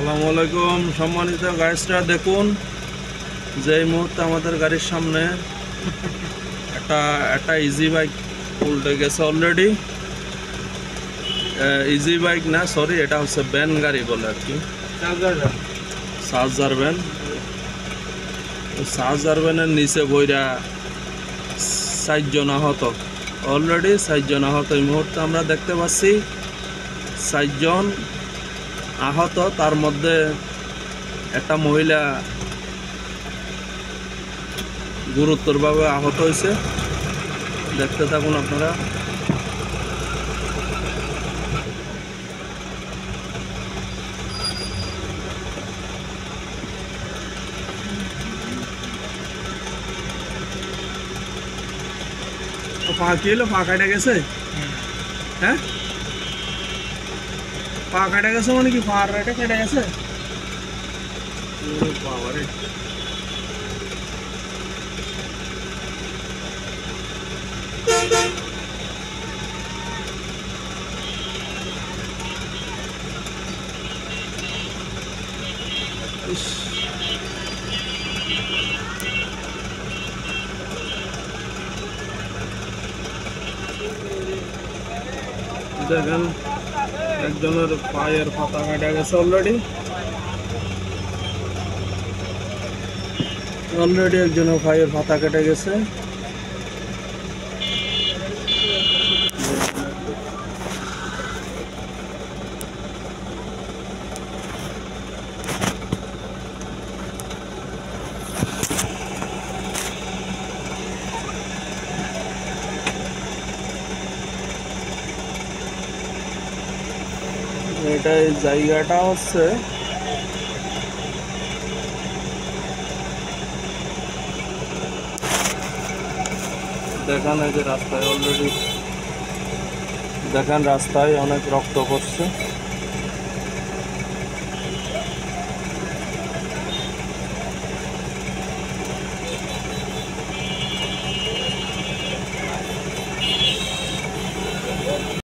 আসসালামু আলাইকুম সম্মানিত গাইসরা, দেখুন যে এই মুহূর্তে আমাদের গাড়ির সামনে একটা ইজি বাইক উল্টে গেছে অলরেডি। ইজি বাইক না, সরি, এটা হচ্ছে ভ্যান গাড়ি বলে আর কি, চার্জার ভ্যানের নিচে বইরা 4 জন আহত, অলরেডি 4 জন আহত এই মুহূর্তে আমরা দেখতে পাচ্ছি। 4 জন আহত, তার মধ্যে একটা মহিলা গুরুতরভাবে আহত হয়েছে। দেখতে থাকুন আপনারা। পা কি হলো? পা কাটা গেছে? হ্যাঁ, পা কাটা গেছে মানে কি? পা এটা কেটে গেছে? বাবারে, দেখেন একজনের পায়ের পাতা কাটা গেছে অলরেডি একজনের পায়ের পাতা কেটে গেছে। এটা এই জায়গাটা হচ্ছে দেখেন, এই যে রাস্তায় অলরেডি দেখেন রাস্তায় অনেক রক্ত পড়ছে।